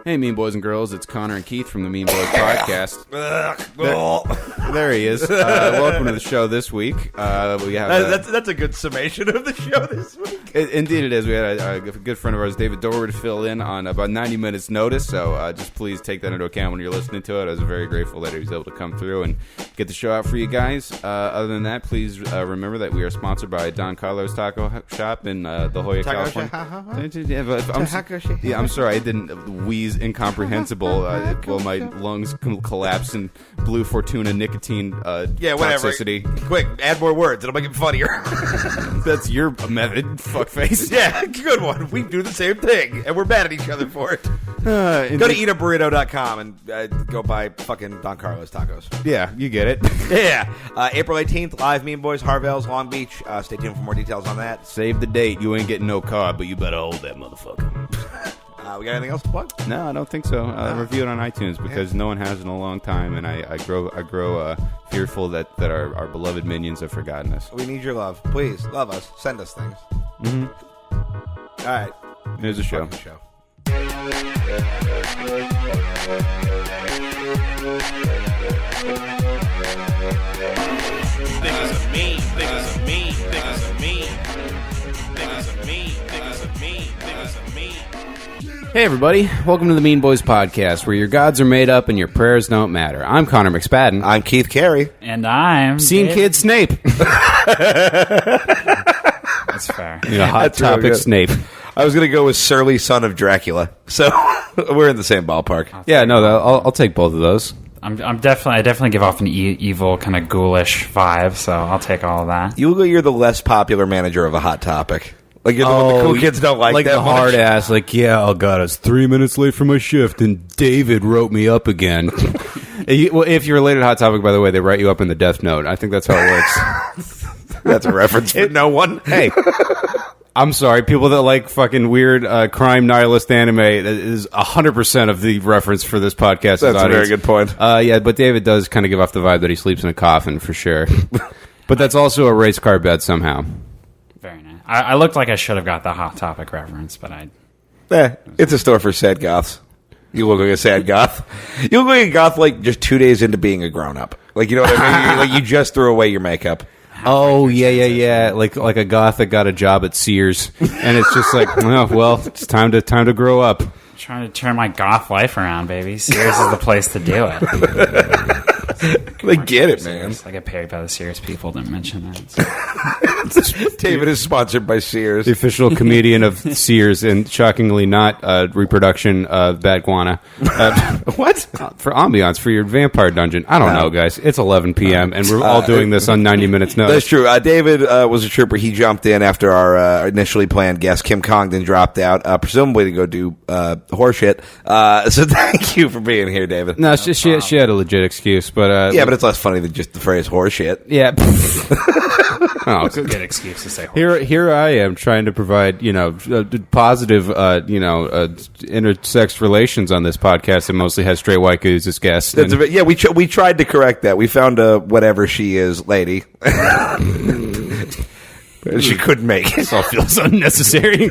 Hey, Mean Boys and Girls, it's Connor and Keith from the Mean Boys Podcast. There he is. Welcome to the show this week. We have that's a good summation of the show this week. Indeed it is. We had a good friend of ours, David Dorward, fill in on about 90 minutes notice, so just please take that into account when you're listening to it. I was very grateful that he was able to come through and get the show out for you guys. Other than that, please remember that we are sponsored by Don Carlos Taco Shop in La Jolla, California. I'm sorry, I didn't wheeze incomprehensible. My lungs collapse in blue Fortuna nicotine toxicity. Whatever. Quick, add more words. It'll make it funnier. That's your method, fuckface. Yeah, good one. We do the same thing, and we're mad at each other for it. Go to eataburrito.com and go buy fucking Don Carlos tacos. Yeah, you get it. Yeah. April 18th, live Mean Boys, Harvell's, Long Beach. Stay tuned for more details on that. Save the date. You ain't getting no card, but you better hold that motherfucker. We got anything else to plug? No, I don't think so. Review it on iTunes because no one has in a long time, and I grow fearful that our beloved minions have forgotten us. We need your love. Please, love us. Send us things. Mm-hmm. All right. Here's the show. Hey everybody, welcome to the Mean Boys Podcast, where your gods are made up and your prayers don't matter. I'm Connor McSpadden. I'm Keith Carey. And I'm Scene Kid Snape. That's fair. Hot topic really Snape. I was going to go with Surly Son of Dracula, so we're in the same ballpark. Yeah, no, I'll take both of those. I definitely give off an evil, kind of ghoulish vibe, so I'll take all of that. You're the less popular manager of a Hot Topic. Like you're the one the cool kids don't like that the much. Hard ass, like, yeah, oh god, I was 3 minutes late for my shift, and David wrote me up again. If you're related to Hot Topic, by the way, they write you up in the Death Note. I think that's how it works. That's a reference for no one. Hey, I'm sorry, people that like fucking weird crime nihilist anime is 100% of the reference for this podcast. That's a very good point. Yeah, but David does kind of give off the vibe that he sleeps in a coffin for sure. But that's also a race car bed somehow. Very nice. I looked like I should have got the Hot Topic reference, but I... It's a store for sad goths. You look like a sad goth. You look like a goth like just 2 days into being a grown-up. Like, you know what I mean? Like, you just threw away your makeup. Oh, yeah. Like a goth that got a job at Sears. And it's just like, oh, well, it's time to grow up. I'm trying to turn my goth life around, baby. Sears is the place to do it. They get it, man. I get paid by the Sears people. Didn't mention that. David is sponsored by Sears. The official comedian of Sears, and shockingly not reproduction of Bad Guana. What? For ambiance, for your vampire dungeon. I don't know, guys. It's 11 p.m., and we're all doing this on 90 minutes notice. That's true. David was a trooper. He jumped in after our initially planned guest, Kim Congdon, dropped out, presumably to go do horseshit. So thank you for being here, David. No, she had a legit excuse, but... but it's less funny than just the phrase horseshit. Yeah. Oh, it's a good excuse to say horseshit. Here I am trying to provide, positive, intersex relations on this podcast that mostly has straight white dudes as guests. We tried to correct that. We found a whatever she is lady. She couldn't make it. This all feels unnecessary.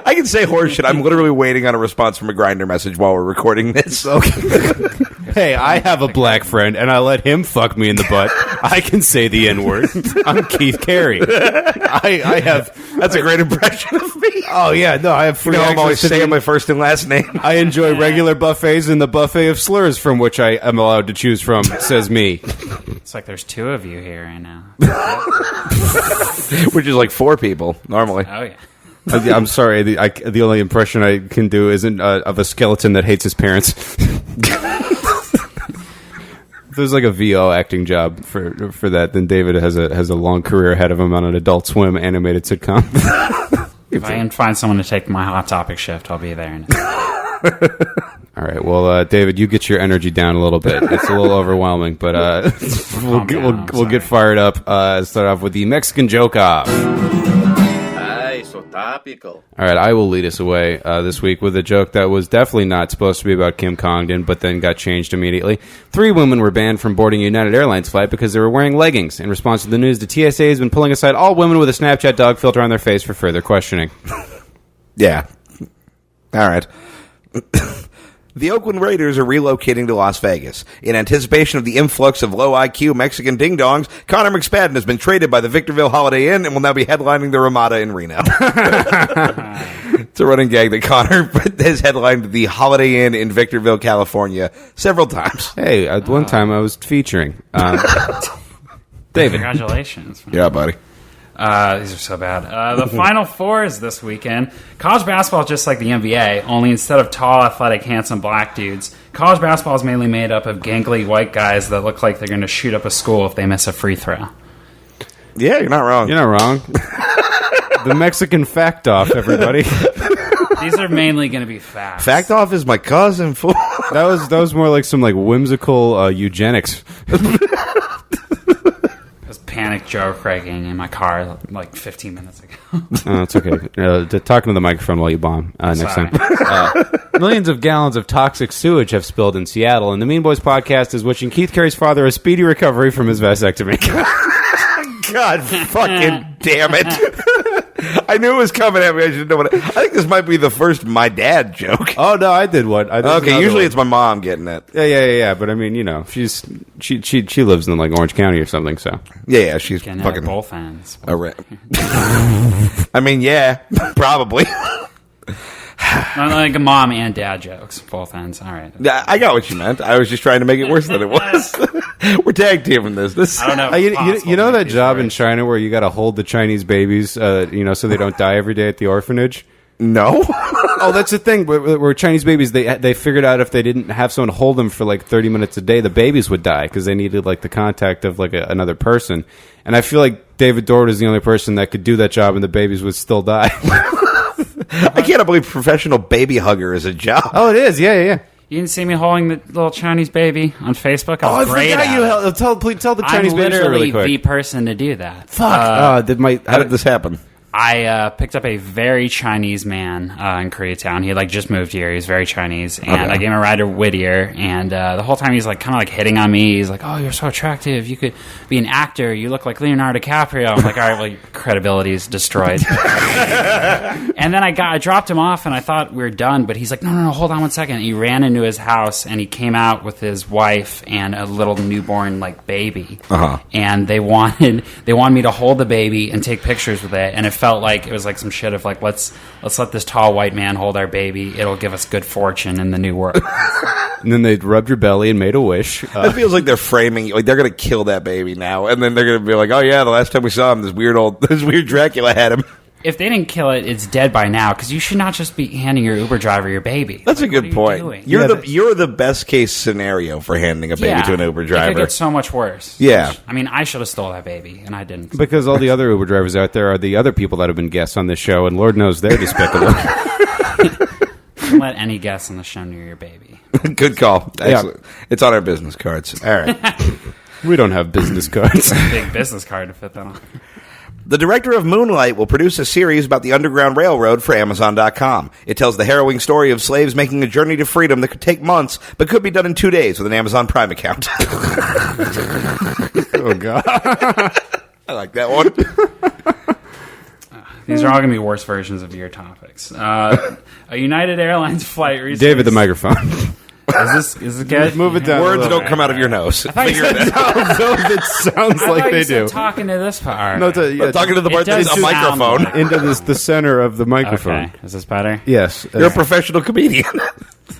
I can say horseshit. I'm literally waiting on a response from a Grindr message while we're recording this. Okay. Hey, I have a black friend, and I let him fuck me in the butt. I can say the N-word. I'm Keith Carey. I have... That's a great impression of me. Oh, yeah. No, I have free I'm always saying my first and last name. I enjoy regular buffets and the buffet of slurs from which I am allowed to choose from, says me. It's like there's two of you here right now. Which is like 4 people, normally. Oh, yeah. I'm sorry. The only impression I can do isn't of a skeleton that hates his parents. If there's like a VO acting job for that, then David has a long career ahead of him on an Adult Swim animated sitcom. If I can find someone to take my Hot Topic shift, I'll be there. All right. Well, David, you get your energy down a little bit. It's a little overwhelming, but we'll get fired up. Start off with the Mexican joke off. So topical. All right, I will lead us away this week with a joke that was definitely not supposed to be about Kim Congdon, but then got changed immediately. 3 women were banned from boarding a United Airlines flight because they were wearing leggings. In response to the news, the TSA has been pulling aside all women with a Snapchat dog filter on their face for further questioning. Yeah. All right. The Oakland Raiders are relocating to Las Vegas. In anticipation of the influx of low-IQ Mexican ding-dongs, Connor McSpadden has been traded by the Victorville Holiday Inn and will now be headlining the Ramada in Reno. It's a running gag that Connor has headlined the Holiday Inn in Victorville, California several times. Hey, at one time I was featuring David. Congratulations. Yeah, buddy. These are so bad. The Final Four is this weekend. College basketball is just like the NBA, only instead of tall, athletic, handsome black dudes, college basketball is mainly made up of gangly white guys that look like they're going to shoot up a school if they miss a free throw. Yeah, you're not wrong. You're not wrong. The Mexican fact off, everybody. These are mainly going to be facts. Fact off is my cousin. Fool. That was more like some whimsical eugenics. Panic joke wrecking in my car 15 minutes ago. Oh, it's okay. Talking to the microphone while you bomb next Sorry. time. Millions of gallons of toxic sewage have spilled in Seattle, and the Mean Boys podcast is wishing Keith Carey's father a speedy recovery from his vasectomy. God fucking damn it. I knew it was coming at me. I didn't know what. I think this might be the first my dad joke. Oh no, I did one. Okay, usually it's my mom getting it. Yeah. But I mean, she lives in Orange County or something. So Yeah, she's Can fucking have both ends. I mean, yeah, probably. Like a mom and dad jokes, both ends. All right. I got what you ment. I was just trying to make it worse than it was. We're tag teaming this. I don't know. You know that job in China where you got to hold the Chinese babies, so they don't die every day at the orphanage? No. Oh, that's the thing. Where Chinese babies, they figured out if they didn't have someone hold them for 30 minutes a day, the babies would die because they needed the contact of another person. And I feel like David Dorward is the only person that could do that job, and the babies would still die. I can't believe professional baby hugger is a job. Oh, it is. Yeah. You didn't see me holding the little Chinese baby on Facebook? I was I great forgot at you it. held. Tell the Chinese I'm baby story really literally quick. the person to do that. Fuck. How did this happen? I picked up a very Chinese man in Koreatown. He had just moved here. He was very Chinese, and I gave him a ride to Whittier. And the whole time he's kind of hitting on me. He's like, "Oh, you're so attractive. You could be an actor. You look like Leonardo DiCaprio." I'm like, "All right, well, your credibility is destroyed." And then I dropped him off, and I thought we were done. But he's like, "No, hold on one second." He ran into his house, and he came out with his wife and a little newborn baby. And they wanted me to hold the baby and take pictures with it, and it felt like it was some shit of let's let this tall white man hold our baby. It'll give us good fortune in the new world. And then they rubbed your belly and made a wish. It feels like they're framing they're going to kill that baby now, and then they're going to be like, "Oh yeah, the last time we saw him, this weird Dracula had him." If they didn't kill it, it's dead by now, because you should not just be handing your Uber driver your baby. That's a good point. Doing? You're the best case scenario for handing a baby to an Uber It driver. could get so much worse. Yeah. I mean, I should have stole that baby, and I didn't. Because all the other Uber drivers out there are the other people that have been guests on this show, and Lord knows they're despicable. Don't let any guests on the show near your baby. Good call. Excellent. It's on our business cards. All right. We don't have business cards. Big business card to fit that on. The director of Moonlight will produce a series about the Underground Railroad for Amazon.com. It tells the harrowing story of slaves making a journey to freedom that could take months, but could be done in 2 days with an Amazon Prime account. Oh, God. I like that one. These are all going to be worse versions of your topics. A United Airlines flight recently... David, the microphone. Is this good? Move it down. Words don't come out of your nose. Figure it out. It sounds like they do. Talking to this part. No, Talking to the part It that's does a sound microphone. like- into the center of the microphone. Okay, is this better? Yes. You're a professional comedian.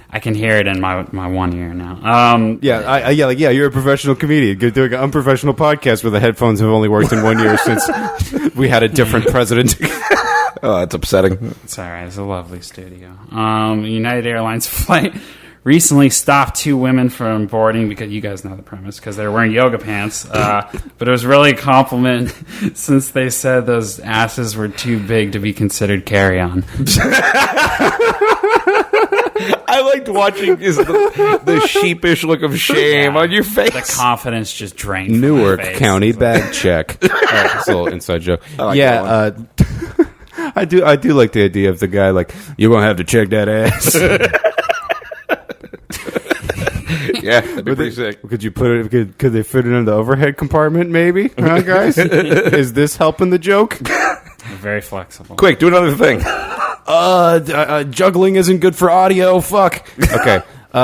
I can hear it in my one ear now. Yeah, you're a professional comedian. You're doing an unprofessional podcast where the headphones have only worked in 1 year since we had a different president. Oh, that's upsetting. It's all right. It's a lovely studio. United Airlines flight recently stopped 2 women from boarding because you guys know the premise because they were wearing yoga pants. But it was really a compliment since they said those asses were too big to be considered carry-on. I liked watching the sheepish look of shame on your face. The confidence just drained from Newark my face. County bag check. All right, it's a little inside joke. like I do like the idea of the guy you're gonna have to check that ass. Yeah, that'd be pretty sick. Could you put it? Could they fit it in the overhead compartment? Maybe, huh, guys? Is this helping the joke? Very flexible. Quick, do another thing. Juggling isn't good for audio. Fuck. Okay.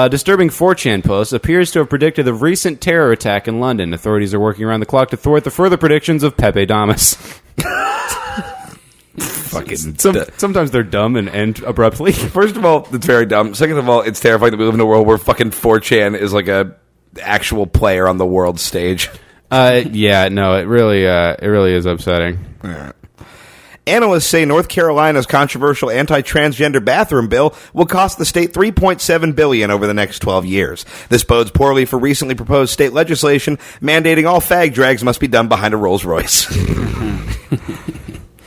Disturbing 4chan post appears to have predicted the recent terror attack in London. Authorities are working around the clock to thwart the further predictions of Pepe Damas. Sometimes they're dumb and end abruptly. First of all, it's very dumb. Second of all, it's terrifying that we live in a world where fucking 4chan is like a actual player on the world stage. Yeah, no, it really is upsetting. Yeah. Analysts say North Carolina's controversial anti-transgender bathroom bill will cost the state $3.7 billion over the next 12 years. This bodes poorly for recently proposed state legislation mandating all fag drags must be done behind a Rolls Royce.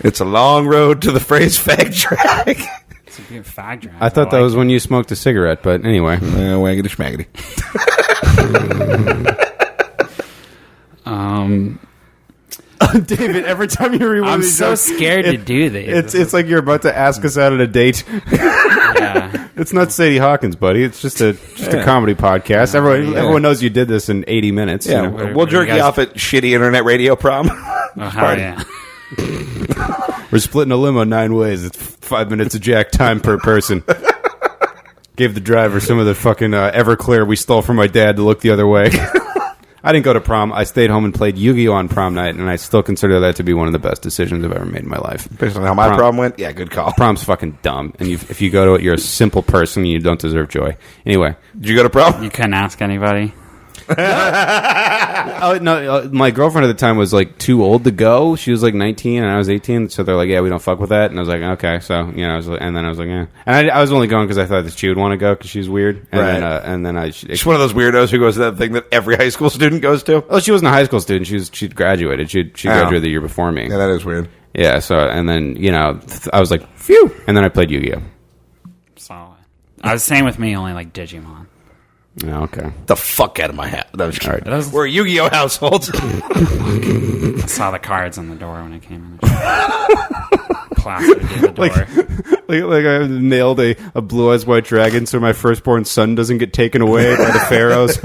It's a long road to the phrase fag drag. It's a good fag drag. I thought that was when you smoked a cigarette, but anyway. Waggity schmaggity. David, every time you read one I'm of these so jokes, scared to do this. It's like you're about to ask us out on a date. Yeah. It's not Sadie Hawkins, buddy. It's just a comedy podcast. Everyone knows you did this in 80 minutes. Yeah, you know? we'll jerk you off at shitty internet radio prom. Oh, hell yeah. We're splitting a limo 9 ways. It's 5 minutes of jack time per person. Gave the driver some of the fucking Everclear we stole from my dad to look the other way. I didn't go to prom. I stayed home and played Yu-Gi-Oh! On prom night, and I still consider that to be one of the best decisions I've ever made in my life. Based on how my prom went, yeah, good call. Prom's fucking dumb, and if you go to it, you're a simple person, and you don't deserve joy. Anyway. Did you go to prom? You couldn't ask anybody. Oh no! My girlfriend at the time was like too old to go. She was like 19 and I was 18, so they're like, "Yeah, we don't fuck with that." And I was like, "Okay." So and then I was like, "Yeah." And I was only going because I thought that she would want to go because she's weird. And right. Then she's one of those weirdos who goes to that thing that every high school student goes to. Oh, she wasn't a high school student. She'd graduated. She graduated the year before me. Yeah, that is weird. Yeah. So and then I was like, "Phew!" And then I played Yu-Gi-Oh. Solid. I was same with me, only like Digimon. Oh, okay. The fuck out of my hat. That was all right. We're a Yu-Gi-Oh household. I saw the cards on the door when I came in. Plastered at the door. Like I nailed a blue eyes white dragon, so my firstborn son doesn't get taken away by the pharaohs.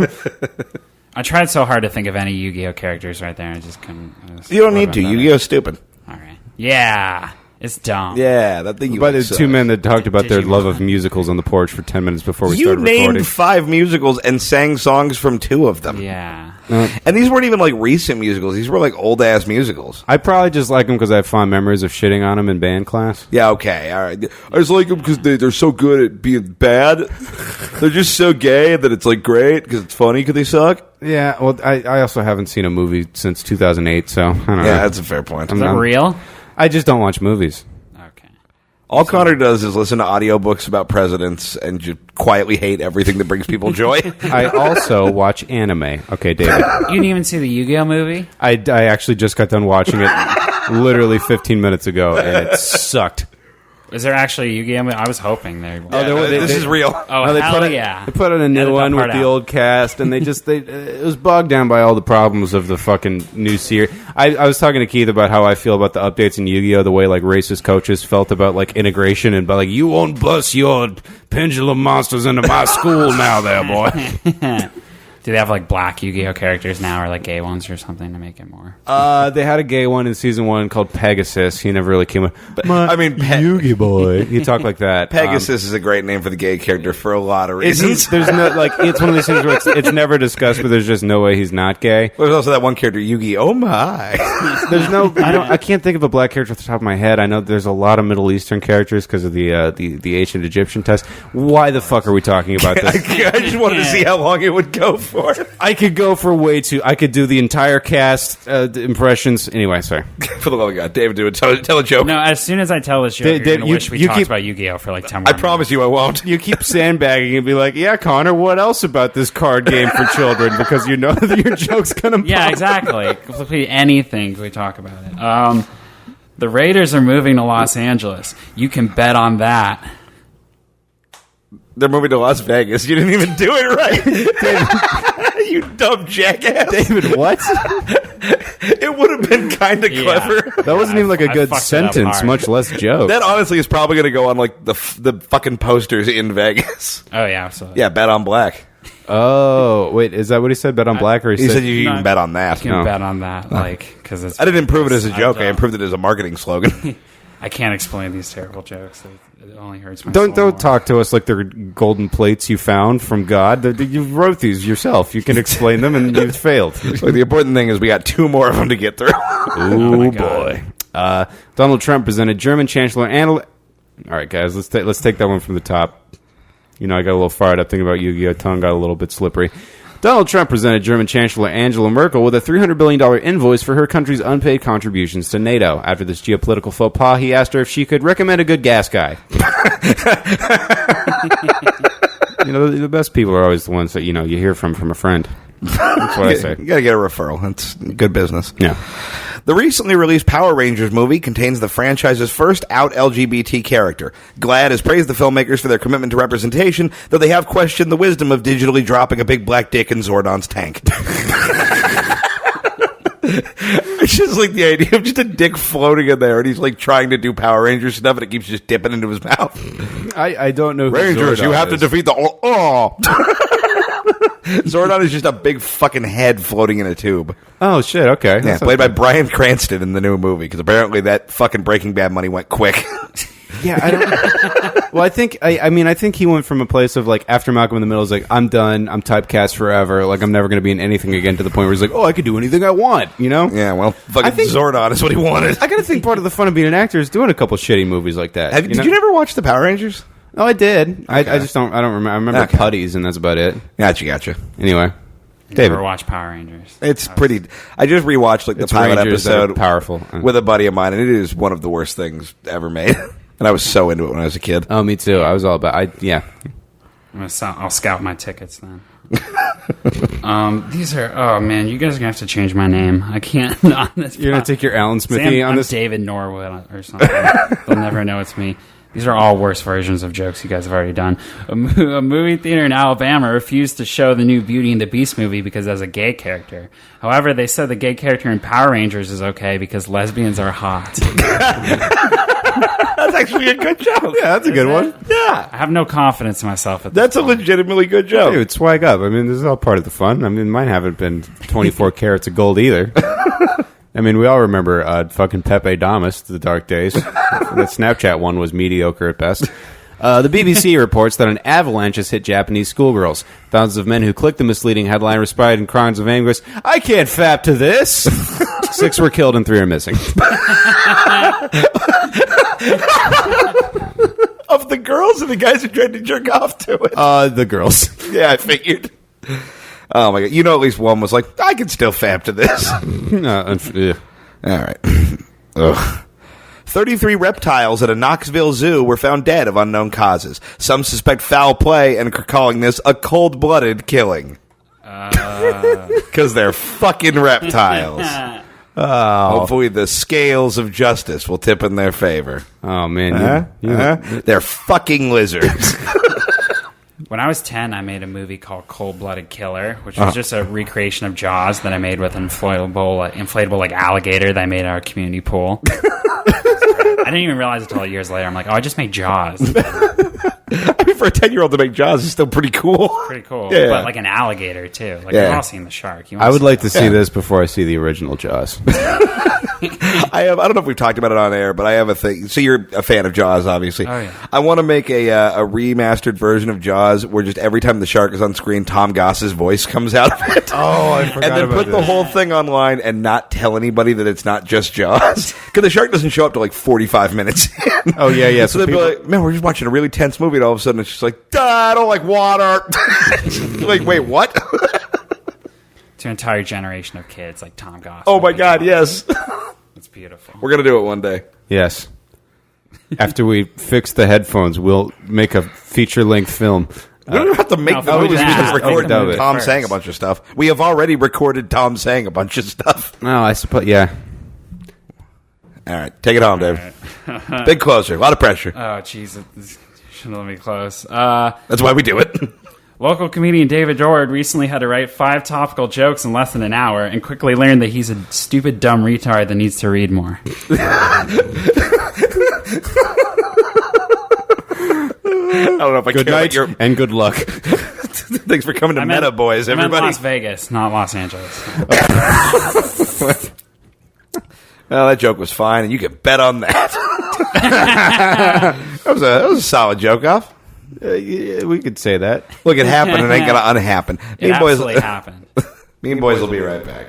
I tried so hard to think of any Yu-Gi-Oh characters right there. I just couldn't. You don't need to. Yu-Gi-Oh's stupid. All right. Yeah. It's dumb. Yeah, that thing you By the two men that talked about their love of musicals on the porch for 10 minutes before we started recording. You named 5 musicals and sang songs from 2 of them. Yeah. And these weren't even like recent musicals. These were like old-ass musicals. I probably just like them because I have fond memories of shitting on them in band class. Yeah, okay, all right. I just like them because they're so good at being bad. They're just so gay that it's like great because it's funny because they suck. Yeah, well, I also haven't seen a movie since 2008, so I don't know. Yeah, that's a fair point. Is that real? I just don't watch movies. Okay. All Connor does is listen to audiobooks about presidents and just quietly hate everything that brings people joy. I also watch anime. Okay, David. You didn't even see the Yu-Gi-Oh movie? I actually just got done watching it literally 15 minutes ago, and it sucked. Is there actually a Yu-Gi-Oh movie? I was hoping there was. This is real. Oh, no, hell yeah. They put out a new one with the old cast, and it was bogged down by all the problems of the fucking new series. I was talking to Keith about how I feel about the updates in Yu-Gi-Oh! The way like racist coaches felt about like integration and about like, you won't bust your pendulum monsters into my school now there, boy. Do they have like black Yu-Gi-Oh characters now, or like gay ones or something to make it more? They had a gay one in season 1 called Pegasus. He never really came up. Yu-Gi boy. He talked like that. Pegasus is a great name for the gay character for a lot of reasons. There's no like. It's one of these things where it's never discussed, but there's just no way he's not gay. There's also that one character, Yugi. Oh my! There's no. I can't think of a black character off the top of my head. I know there's a lot of Middle Eastern characters because of the ancient Egyptian test. Why the fuck are we talking about this? I just wanted to see how long it would go for. I could go for way too. I could do the entire cast impressions. Anyway, sorry. For the love of God, David, do it. Tell a joke. No, as soon as I tell this joke, you're going to wish we talked about Yu-Gi-Oh for like 10 more minutes. I promise you I won't. You keep sandbagging and be like, yeah, Connor, what else about this card game for children? Because you know that your joke's going to pop. Yeah, exactly. Completely anything we talk about it. The Raiders are moving to Los Angeles. You can bet on that. They're moving to Las Vegas. You didn't even do it right. David, you dumb jackass. David, what? It would have been kind of clever. That wasn't even like a good sentence, much less joke. That honestly is probably going to go on like the fucking posters in Vegas. Oh, yeah, absolutely. Yeah, bet on black. Oh, wait, is that what he said? Bet on black? Or he said you can bet on that. You can bet on that, because it's. I didn't improve it as a joke. I improved it as a marketing slogan. I can't explain these terrible jokes. It only hurts my soul more. Don't talk to us like they're golden plates you found from God. You wrote these yourself. You can explain them, and you've failed. Look, the important thing is we got 2 more of them to get through. Oh boy. Donald Trump presented German Chancellor Angela. All right, guys, let's take that one from the top. You know, I got a little fired up thinking about Yugioh. Tongue got a little bit slippery. Donald Trump presented German Chancellor Angela Merkel with a $300 billion invoice for her country's unpaid contributions to NATO. After this geopolitical faux pas, he asked her if she could recommend a good gas guy. You know, the best people are always the ones that, you know, you hear from a friend. That's what I say. You got to get a referral. That's good business. Yeah. The recently released Power Rangers movie contains the franchise's first out LGBT character. GLAAD has praised the filmmakers for their commitment to representation, though they have questioned the wisdom of digitally dropping a big black dick in Zordon's tank. It's just like the idea of just a dick floating in there, and he's like trying to do Power Rangers stuff, and it keeps just dipping into his mouth. I don't know who Rangers, Zordon you have is. to defeat the... Oh! Zordon is just a big fucking head floating in a tube. Oh, shit, okay. Yeah, played by Bryan Cranston in the new movie, because apparently that fucking Breaking Bad money went quick. Yeah, I don't... Well, I think he went from a place of, like, after Malcolm in the Middle is like, I'm done, I'm typecast forever, like, I'm never going to be in anything again, to the point where he's like, oh, I could do anything I want, you know? Yeah, well, fucking Zordon is what he wanted. I gotta think part of the fun of being an actor is doing a couple shitty movies like that. Did you never watch the Power Rangers? Oh, I did. Okay. I just don't... I don't remember. I remember Putties, and that's about it. Gotcha. Anyway. David. Never watch Power Rangers. It's pretty... I just rewatched like the pilot Rangers episode powerful. with a buddy of mine, and it is one of the worst things ever made. And I was so into it when I was a kid. Oh, me too. I was all about... Yeah. I'll scout my tickets then. These are... Oh, man, you guys are going to have to change my name. I can't... on this You're going to take your Alan Smithy on I'm this? David Norwood or something. They'll never know it's me. These are all worse versions of jokes you guys have already done. A movie theater in Alabama refused to show the new Beauty and the Beast movie because it has a gay character. However, they said the gay character in Power Rangers is okay because lesbians are hot. That's actually a good joke. Yeah, that's a good one. Yeah. I have no confidence in myself at this That's a point. legitimately good joke. Dude, swag up. I mean, this is all part of the fun. I mean, mine haven't been 24 carats of gold either. I mean, we all remember fucking Pepe Damas, the dark days. The Snapchat one was mediocre at best. The BBC reports that an avalanche has hit Japanese schoolgirls. Thousands of men who clicked the misleading headline responded in cries of anguish. I can't fap to this. 6 were killed and 3 are missing. Of the girls or the guys who tried to jerk off to it? The girls. Yeah, I figured. Oh my god! You know, at least one was like, I can still fap to this. All right. Ugh. 33 reptiles at a Knoxville zoo were found dead of unknown causes. Some suspect foul play and are calling this a cold-blooded killing. Because they're fucking reptiles. Hopefully the scales of justice will tip in their favor. Oh, man. They're fucking lizards. When I was 10, I made a movie called Cold-Blooded Killer, which was just a recreation of Jaws that I made with an inflatable like alligator that I made at our community pool. I didn't even realize it until years later. I'm like, oh, I just made Jaws. I mean, for a 10-year-old to make Jaws is still pretty cool. Pretty cool. Yeah. But like an alligator, too. Like, Yeah. we've all seen the shark. I would like to see this before I see the original Jaws. I don't know if we've talked about it on air, but I have a thing. So you're a fan of Jaws, obviously. Oh, yeah. I want to make a remastered version of Jaws where just every time the shark is on screen, Tom Goss's voice comes out of it. Oh, I forgot And then about put the this. whole thing online and not tell anybody that it's not just Jaws. Because the shark doesn't show up to like 45 minutes in. Oh, yeah. So they'd be like, man, we're just watching a really tense movie, and all of a sudden it's just like, I don't like water. Like, wait, what? To an entire generation of kids, like Tom Goss. Oh my God, yes. It's beautiful. We're going to do it one day. Yes. After we fix the headphones, we'll make a feature-length film. We don't have to make no, the fuck movies. We that. just record Dub it. Tom first. saying a bunch of stuff. We have already recorded Tom saying a bunch of stuff. No, I suppose, yeah. All right, take it home, Dave. Big closer, a lot of pressure. Oh, jeez. This shouldn't let me close. That's why we do it. Local comedian David Dorward recently had to write 5 topical jokes in less than an hour and quickly learned that he's a stupid, dumb retard that needs to read more. I don't know if I Good care night about your... and good luck. Thanks for coming to Meta Boys, I meant everybody. Las Vegas, not Los Angeles. Well, that joke was fine, and you can bet on that. That was a solid joke off. Yeah, we could say that. Look, it happened and it ain't gonna unhappen. It absolutely happened. Me and boys will be right back.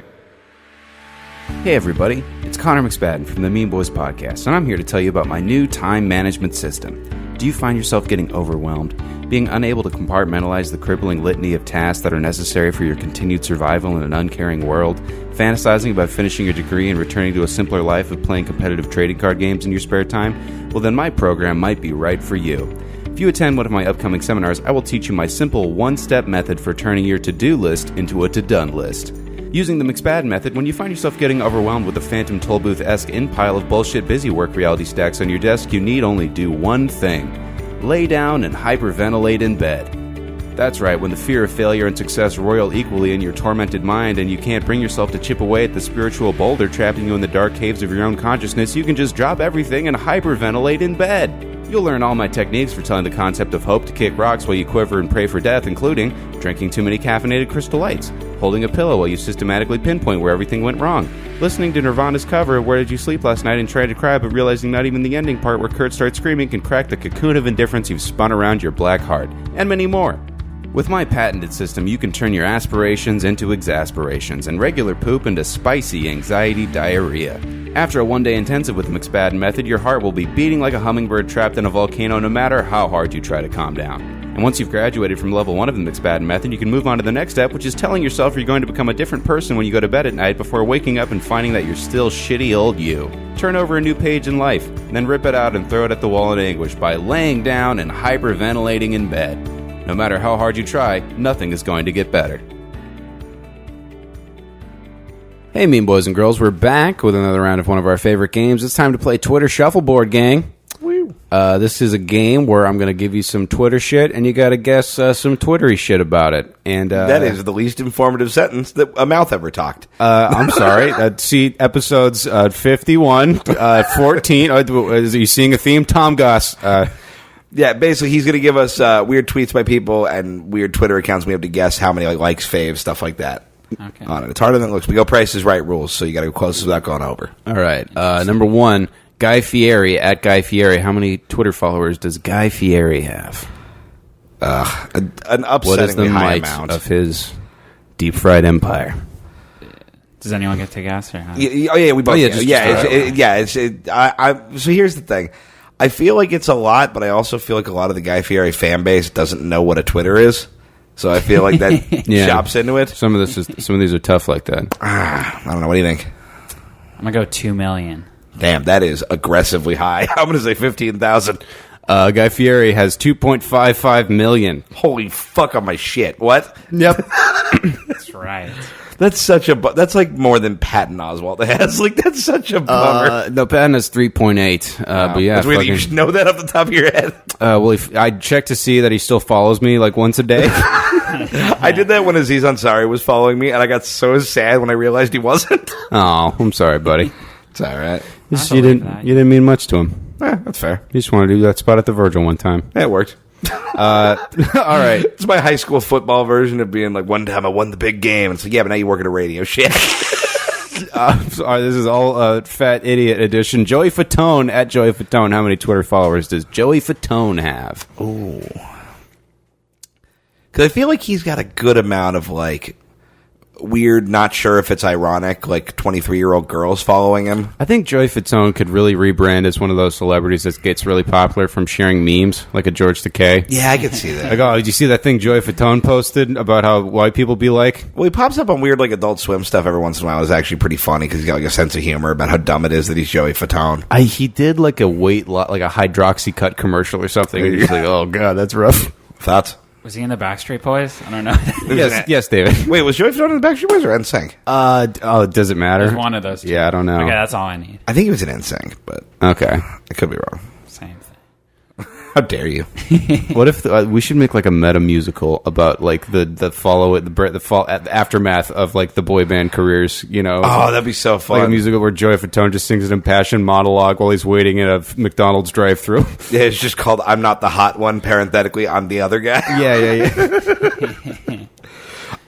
Hey everybody, it's Connor McSpadden from the Mean Boys Podcast, and I'm here to tell you about my new time management system. Do you find yourself getting overwhelmed, being unable to compartmentalize the crippling litany of tasks that are necessary for your continued survival in an uncaring world, fantasizing about finishing your degree and returning to a simpler life of playing competitive trading card games in your spare time? Well, then my program might be right for you. If you attend one of my upcoming seminars, I will teach you my simple one-step method for turning your to-do list into a to-done list. Using the McSpadden method, when you find yourself getting overwhelmed with a phantom tollbooth-esque in-pile of bullshit busy work reality stacks on your desk, you need only do one thing. Lay down and hyperventilate in bed. That's right, when the fear of failure and success roil equally in your tormented mind and you can't bring yourself to chip away at the spiritual boulder trapping you in the dark caves of your own consciousness, you can just drop everything and hyperventilate in bed. You'll learn all my techniques for telling the concept of hope to kick rocks while you quiver and pray for death, including drinking too many caffeinated Crystal Lights, holding a pillow while you systematically pinpoint where everything went wrong, listening to Nirvana's cover of Where Did You Sleep Last Night and trying to cry but realizing not even the ending part where Kurt starts screaming can crack the cocoon of indifference you've spun around your black heart, and many more. With my patented system, you can turn your aspirations into exasperations and regular poop into spicy anxiety diarrhea. After a one-day intensive with the McSpadden method, your heart will be beating like a hummingbird trapped in a volcano no matter how hard you try to calm down. And once you've graduated from level 1 of the McSpadden method, you can move on to the next step, which is telling yourself you're going to become a different person when you go to bed at night before waking up and finding that you're still shitty old you. Turn over a new page in life, and then rip it out and throw it at the wall in anguish by laying down and hyperventilating in bed. No matter how hard you try, nothing is going to get better. Hey, mean boys and girls, we're back with another round of one of our favorite games. It's time to play Twitter Shuffleboard, gang. This is a game where I'm going to give you some Twitter shit, and you got to guess some Twittery shit about it. And that is the least informative sentence that a mouth ever talked. I'm sorry. See episodes 51, 14. Are you seeing a theme? Tom Goss. Yeah, basically, he's going to give us weird tweets by people and weird Twitter accounts. We have to guess how many likes, faves, stuff like that. Okay. On it. It's harder than it looks. We go Price is Right rules, so you got to go closest without going over. All right. Number one, Guy Fieri at Guy Fieri. How many Twitter followers does Guy Fieri have? An upsettingly what is the high might amount of his deep fried empire? Does anyone get to guess? Or Yeah, we both. So here's the thing. I feel like it's a lot, but I also feel like a lot of the Guy Fieri fan base doesn't know what a Twitter is. So I feel like that chops into it. Some of these are tough like that. I don't know. What do you think? I'm going to go 2 million. Damn, that is aggressively high. I'm going to say 15,000. Guy Fieri has 2.55 million. Holy fuck on my shit. What? Yep. That's right. That's such a... That's like more than Patton Oswalt has. Like, that's such a bummer. No, Patton has 3.8. But yeah, that's weird. You should know that off the top of your head. Well, I checked to see that he still follows me like once a day. I did that when Aziz Ansari was following me, and I got so sad when I realized he wasn't. Oh, I'm sorry, buddy. It's all right. You didn't mean much to him. That's fair. You just wanted to do that spot at the Virgil one time. Yeah, it worked. All right. It's my high school football version of being like, one time I won the big game. It's like, yeah, but now you work at a radio. Shit. Sorry, this is all fat idiot edition. Joey Fatone at Joey Fatone. How many Twitter followers does Joey Fatone have? Ooh. Because I feel like he's got a good amount of like weird, not sure if it's ironic, like 23-year-old girls following him. I think Joey Fatone could really rebrand as one of those celebrities that gets really popular from sharing memes, like a George Takei. Yeah, I could see that. Like, oh, did you see that thing Joey Fatone posted about how white people be like? Well, he pops up on weird, like, Adult Swim stuff every once in a while. It's actually pretty funny because he's got, like, a sense of humor about how dumb it is that he's Joey Fatone. He did, like, a like a Hydroxycut commercial or something. And you're just like, oh, God, that's rough. Thoughts? Was he in the Backstreet Boys? I don't know. Yes, David. Wait, was Joey Fatone in the Backstreet Boys or NSYNC? Does it matter? There's one of those two. Yeah, I don't know. Okay, that's all I need. I think he was in NSYNC, but okay, I could be wrong. Same thing. How dare you? What if we should make like a meta musical about like the aftermath of like the boy band careers? You know? Oh, that'd be so fun. Like a musical where Joey Fatone just sings an impassioned monologue while he's waiting in a McDonald's drive-thru. Yeah, it's just called "I'm Not the Hot One." Parenthetically, I'm the other guy. Yeah.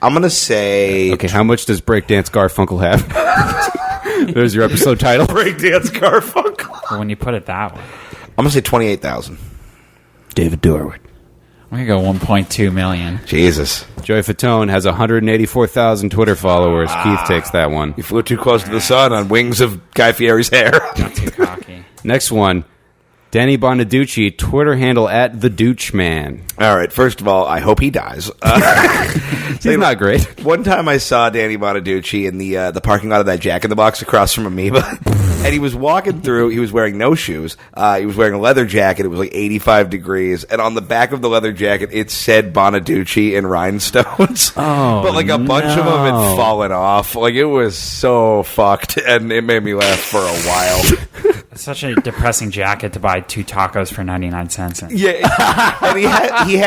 I'm gonna say. Okay, how much does Breakdance Garfunkle have? There's your episode title. Breakdance Garfunkle. when you put it that way. I'm going to say 28,000. David Dorward. I'm going to go 1.2 million. Jesus. Joey Fatone has 184,000 Twitter followers. Keith takes that one. You flew too close to the sun on wings of Guy Fieri's hair. Not too cocky. Next one. Danny Bonaduce, Twitter handle at the Dooch Man. All right, first of all, I hope he dies. He's not great. One time I saw Danny Bonaduce in the parking lot of that Jack in the Box across from Amoeba, and he was walking through. He was wearing no shoes. He was wearing a leather jacket. It was like 85 degrees, and on the back of the leather jacket, it said Bonaduce in rhinestones. Oh, but like a bunch of them had fallen off. Like it was so fucked, and it made me laugh for a while. It's such a depressing jacket to buy 2 tacos for 99 cents. Yeah, and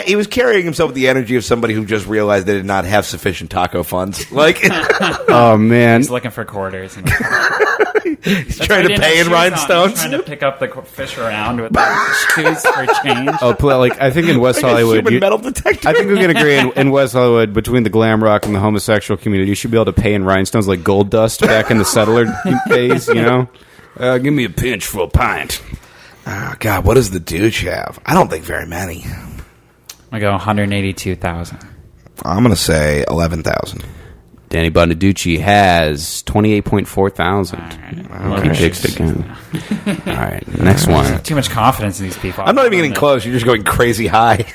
he was carrying himself with the energy of somebody who just realized they did not have sufficient taco funds. Like, oh man, he's looking for quarters. And he's trying to pay in rhinestones. He's trying to pick up the fish around with the shoes for change. Oh, like I think in West Hollywood, metal detector. I think we can agree in West Hollywood between the glam rock and the homosexual community, you should be able to pay in rhinestones like gold dust back in the settler days. You know, give me a pinch for a pint. Oh, God, what does the douche have? I don't think very many. I go 182,000. I'm going to say 11,000. Danny Bonaduce has 28.4 thousand. Okay. He takes it again. All right, next one. Too much confidence in these people. I'm not even getting close. You're just going crazy high.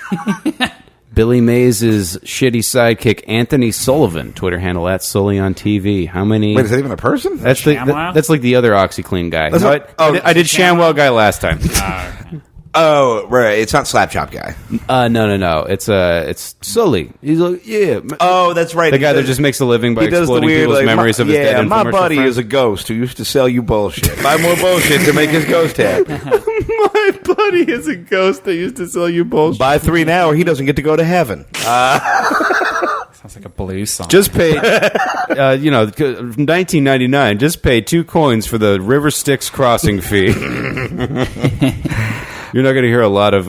Billy Mays' shitty sidekick Anthony Sullivan, Twitter handle at Sully on TV. How many? Wait, is that even a person? That's that's like the other OxyClean guy. That's No, I did ShamWow guy last time. Okay. Oh, right. It's not Slapchop guy. No. It's Sully. He's like, yeah. Oh, that's right. The guy that just makes a living by he does exploding the weird, people's like, memories of his dead my infomercial buddy friends. is a ghost who used to sell you bullshit. Buy more bullshit to make his ghost happy. My buddy is a ghost that used to sell you bullshit. Buy 3 now or he doesn't get to go to heaven. Sounds like a blues song. Just pay, 19.99. Just pay 2 coins for the River Styx crossing fee. You're not going to hear a lot of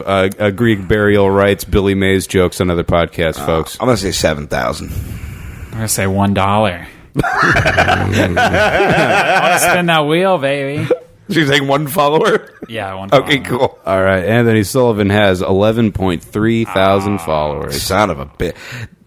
Greek burial rites, Billy Mays jokes on other podcasts, folks. I'm going to say 7,000. I'm going to say $1. I'll spin that wheel, baby. So you're saying 1 follower? Yeah, 1 Okay, follower. cool. All right, Anthony Sullivan has 11.3 thousand followers. Son of a bitch.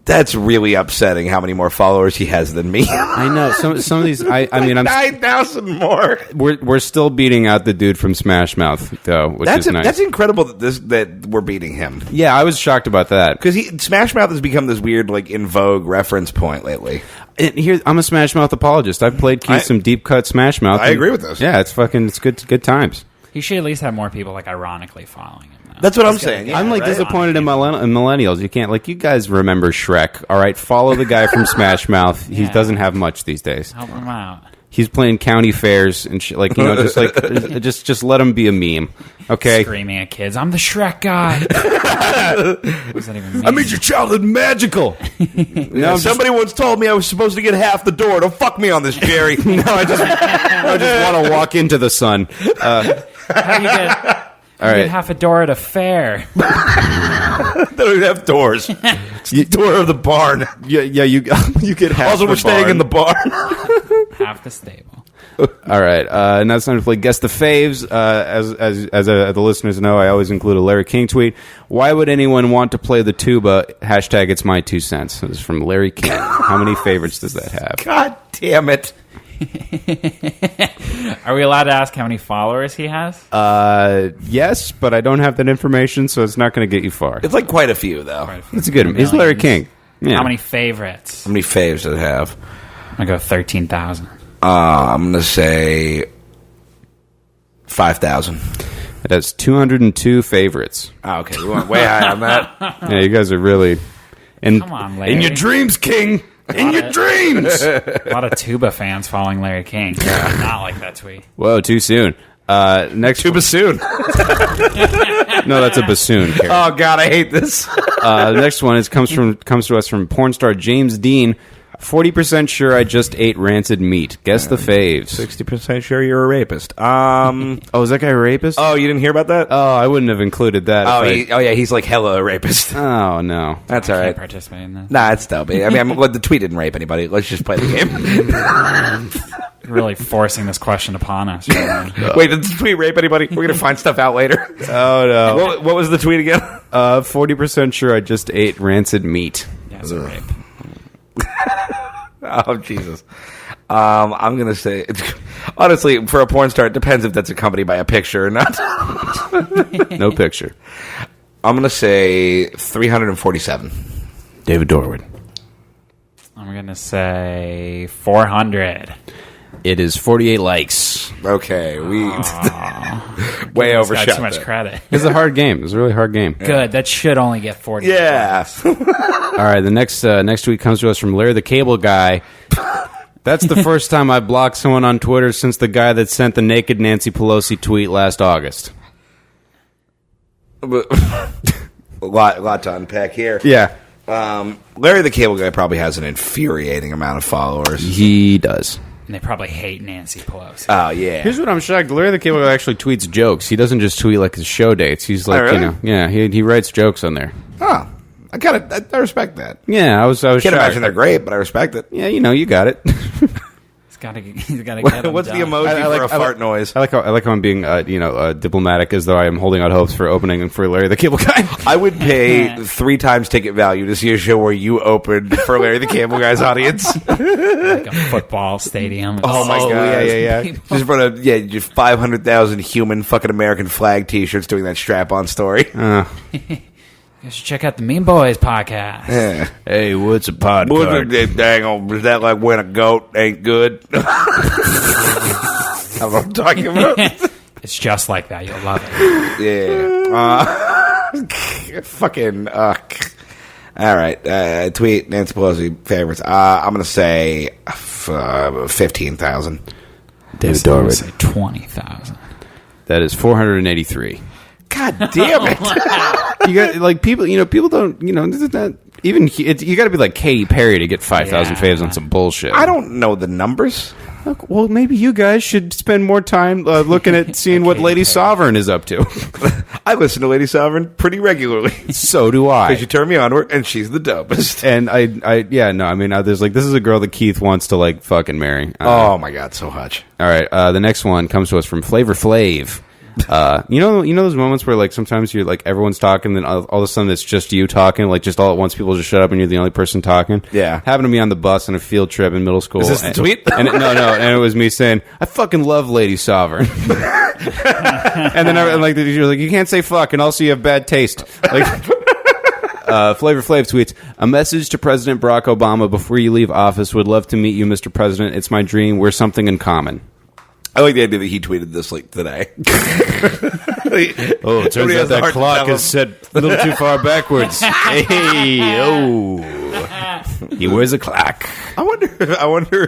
That's really upsetting how many more followers he has than me. I know some of these. I mean, I'm 9,000 more. we're still beating out the dude from Smash Mouth though, which is nice. That's incredible that we're beating him. Yeah, I was shocked about that Because Smash Mouth has become this weird, like, in vogue reference point lately. And here, I'm a Smash Mouth apologist. I've played Keith some deep cut Smash Mouth. I agree with this. Yeah, it's good times. He should at least have more people, like, ironically following him. That's what I'm saying. Yeah, I'm like right? disappointed in millennials. You can't you guys remember Shrek. All right, follow the guy from Smash Mouth. He Yeah. doesn't have much these days. Help him out. He's playing county fairs and shit. Just let him be a meme. Okay. Screaming at kids, I'm the Shrek guy. What does that even mean? I made your childhood magical. No, Somebody once told me I was supposed to get half the door. Don't fuck me on this, Jerry. I just want to walk into the sun. How do you get... All You right. get half a door at a fair. They don't even have doors. It's the door of the barn. Yeah, you get half. Also, the we're staying barn. in the barn. Half the stable. All right, now it's time to play Guess the Faves. As the listeners know, I always include a Larry King tweet. Why would anyone want to play the tuba? Hashtag it's my 2 cents. This is from Larry King. How many favorites does that have? God damn it. Are we allowed to ask how many followers he has? Yes, but I don't have that information, so it's not going to get you far. It's like quite a few, though. It's a good. He's Larry King. Yeah. How many favorites? How many faves does it have? I go 13,000. I'm going to say 5,000. It has 202 favorites. Oh, okay. We went way high on that. Yeah, you guys are really Come on, Larry. in your dreams, King. In your dreams. A lot of tuba fans following Larry King. Not like that tweet. Whoa, too soon. Next Too bassoon. No, that's a bassoon. Karen. Oh, God, I hate this. The next one comes to us from porn star James Dean. 40% sure I just ate rancid meat. Guess the faves. 60% sure you're a rapist. Oh, is that guy a rapist? Oh, you didn't hear about that? Oh, I wouldn't have included that. Yeah, he's like hella a rapist. Oh, no. That's all I right. can't participate in that. Nah, it's dope. I mean, the tweet didn't rape anybody. Let's just play the game. Really forcing this question upon us. Right? Wait, did the tweet rape anybody? We're going to find stuff out later. Oh, no. What was the tweet again? 40% sure I just ate rancid meat. Yeah, it's a rape. Oh, Jesus. I'm going to say, honestly, for a porn star, it depends if that's accompanied by a picture or not. No picture. I'm going to say 347. David Dorward. I'm going to say 400. It is 48 likes. Okay, we way This overshot. got too much that. credit. It's a hard game. It's a really hard game. Good. That should only get 40. Yeah. All right, the next tweet comes to us from Larry the Cable Guy. That's the first time I blocked someone on Twitter since the guy that sent the naked Nancy Pelosi tweet last August. a lot to unpack here. Yeah. Larry the Cable Guy probably has an infuriating amount of followers. He does. And they probably hate Nancy Pelosi. Oh, yeah. Here's what I'm shocked. Larry the Cable Guy actually tweets jokes. He doesn't just tweet like his show dates. He's like, really? He writes jokes on there. Oh, I respect that. Yeah, I was Can't shocked. imagine they're great, but I respect it. Yeah, you got it. He's got to get them What's the done. emoji for a fart noise? I like how I'm being diplomatic, as though I am holding out hopes for opening for Larry the Cable Guy. I would pay 3 times ticket value to see a show where you opened for Larry the Cable Guy's audience. Like a football stadium. Oh my god! Yeah. Just put just 500,000 human fucking American flag T-shirts doing that strap-on story. You should check out the Mean Boys podcast. Yeah. Hey, what's a pod card? Dang on, is that like when a goat ain't good? I don't know what I'm talking about. It's just like that. You'll love it. Yeah. Fucking. All right. Tweet Nancy Pelosi favorites. I'm gonna say 15,000. David I would Dorward. say 20,000. That is 483. God damn it! You got like people. People don't. This is not even. You got to be like Katy Perry to get 5,000 faves on some bullshit. I don't know the numbers. Look, well, maybe you guys should spend more time looking at seeing what Lady Sovereign is up to. I listen to Lady Sovereign pretty regularly. So do I. Because you turn me on to her, and she's the dopest. And there's like, this is a girl that Keith wants to like fucking marry. Oh my god, so much. All right, the next one comes to us from Flavor Flav. You know those moments where like sometimes you're like everyone's talking, then all of a sudden it's just you talking, like just all at once people just shut up and you're the only person talking. Yeah, happened to me on the bus on a field trip in middle school. Is this the tweet? And and it was me saying I fucking love Lady Sovereign. And then you're like you can't say fuck, and also you have bad taste. Like. Flavor Flav tweets, a message to President Barack Obama before you leave office. Would love to meet you, Mr. President. It's my dream. We're something in common. I like the idea that he tweeted this like today. Oh, it turns out that clock is set a little too far backwards. Hey, he wears a clock. I wonder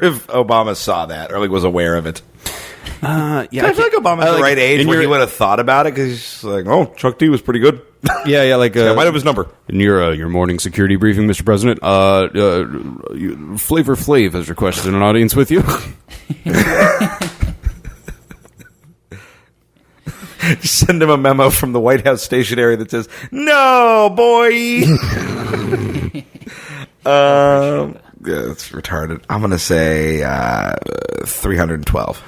if Obama saw that or like was aware of it. Yeah, I feel like Obama's the right age where he would have thought about it because he's like, oh, Chuck D was pretty good. Yeah, like I might have his number. In your morning security briefing, Mr. President. Flavor Flav has requested an audience with you. Just send him a memo from the White House stationery that says, "No, boy." Yeah, that's retarded. I'm gonna say 312.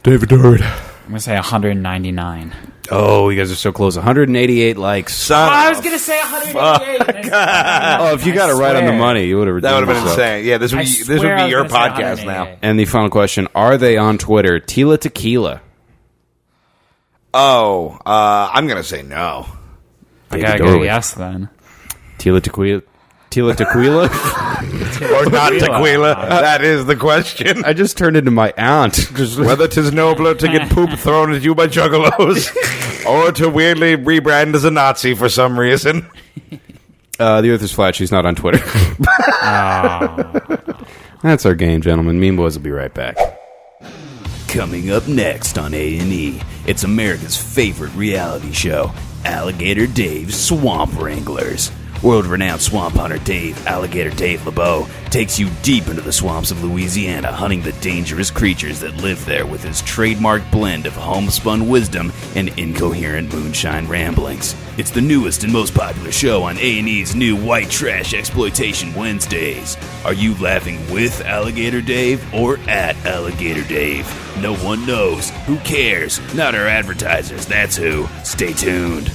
David Dorward. I'm going to say 199. Oh, you guys are so close. 188 likes. I was going to say 188. Oh, if you got it right on the money, you would have. That would have been insane. Yeah, this would be your podcast now. And the final question: are they on Twitter? Tila Tequila. Oh, I'm gonna say no. I gotta go yes then. Tila Tequila. Tila Tequila? Or not Tequila? That is the question. I just turned into my aunt. Whether 'tis nobler to get poop thrown at you by juggalos, or to weirdly rebrand as a Nazi for some reason. The Earth is flat. She's not on Twitter. That's our game, gentlemen. Mean Boys will be right back. Coming up next on A&E, it's America's favorite reality show, Alligator Dave's Swamp Wranglers. World-renowned swamp hunter Dave, Alligator Dave LeBeau, takes you deep into the swamps of Louisiana, hunting the dangerous creatures that live there with his trademark blend of homespun wisdom and incoherent moonshine ramblings. It's the newest and most popular show on A&E's new White Trash Exploitation Wednesdays. Are you laughing with Alligator Dave or at Alligator Dave? No one knows. Who cares? Not our advertisers, that's who. Stay tuned.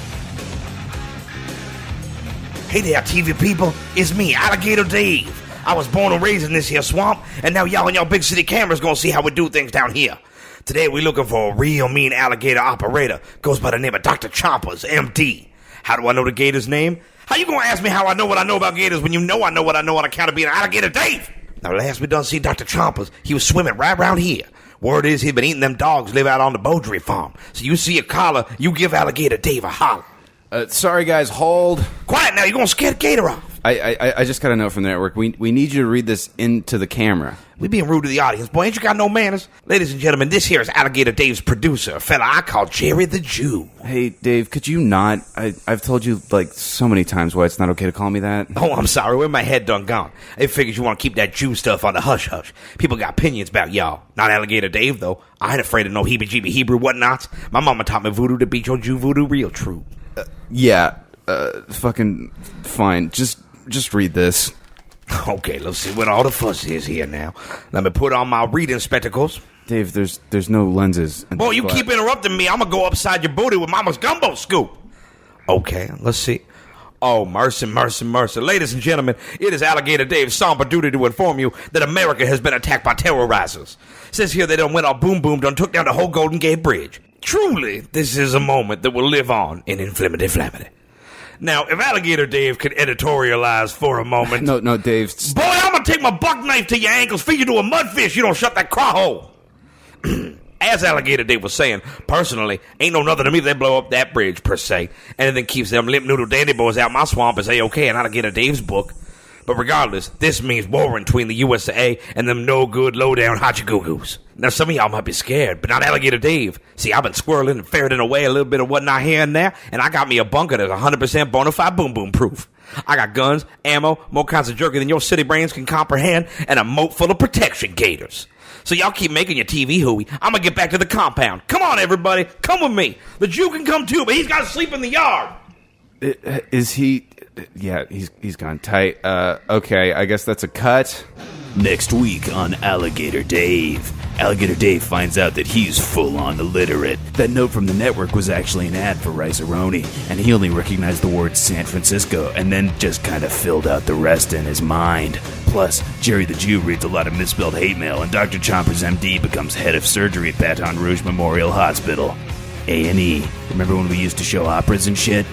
Hey there, TV people. It's me, Alligator Dave. I was born and raised in this here swamp, and now y'all and y'all big city cameras gonna see how we do things down here. Today we looking for a real mean alligator operator. Goes by the name of Dr. Chompers, MD. How do I know the gator's name? How you gonna ask me how I know what I know about gators when you know I know what I know on account of being Alligator Dave? Now last we done see Dr. Chompers, he was swimming right around here. Word is he been eating them dogs live out on the Beaudry farm. So you see a collar, you give Alligator Dave a holler. Sorry, guys, hold. Quiet now, you're gonna scare the gator off. I just got a note from the network. We need you to read this into the camera. We being rude to the audience, boy. Ain't you got no manners? Ladies and gentlemen, this here is Alligator Dave's producer, a fella I call Jerry the Jew. Hey, Dave, could you not? I've told you, like, so many times why it's not okay to call me that. Oh, I'm sorry. Where my head done gone? I figured you want to keep that Jew stuff on the hush-hush. People got opinions about y'all. Not Alligator Dave, though. I ain't afraid of no heebie-jeebie Hebrew whatnots. My mama taught me voodoo to beat your Jew voodoo real true. Fucking fine. Just read this. Okay, let's see what all the fuss is here now. Let me put on my reading spectacles. Dave, there's no lenses. Boy, you keep interrupting me. I'm gonna go upside your booty with Mama's gumbo scoop. Okay, let's see. Oh, mercy, mercy, mercy. Ladies and gentlemen, it is Alligator Dave's somber duty to inform you that America has been attacked by terrorizers. Says here they done went all boom boom, done took down the whole Golden Gate Bridge. Truly, this is a moment that will live on in inflammity. Now, if Alligator Dave could editorialize for a moment... No, Dave... Boy, I'm gonna take my buck knife to your ankles, feed you to a mudfish, you don't shut that craw hole. As Alligator Dave was saying, personally, ain't no nothing to me they blow up that bridge, per se. Anything keeps them limp noodle dandy boys out my swamp is A-okay in Alligator Dave's book. But regardless, this means warring between the USA and them no-good, low-down hotchagoo-goos. Now, some of y'all might be scared, but not Alligator Dave. See, I've been squirreling and ferreting away a little bit of whatnot here and there, and I got me a bunker that's 100% bona fide boom-boom proof. I got guns, ammo, more kinds of jerky than your city brains can comprehend, and a moat full of protection gators. So y'all keep making your TV hooey. I'm gonna get back to the compound. Come on, everybody. Come with me. The Jew can come too, but he's got to sleep in the yard. Is he... Yeah, he's gone tight. Okay, I guess that's a cut. Next week on Alligator Dave. Alligator Dave finds out that he's full-on illiterate. That note from the network was actually an ad for Rice-A-Roni, and he only recognized the word San Francisco and then just kind of filled out the rest in his mind. Plus, Jerry the Jew reads a lot of misspelled hate mail, and Dr. Chompers MD becomes head of surgery at Baton Rouge Memorial Hospital. A&E. Remember when we used to show operas and shit?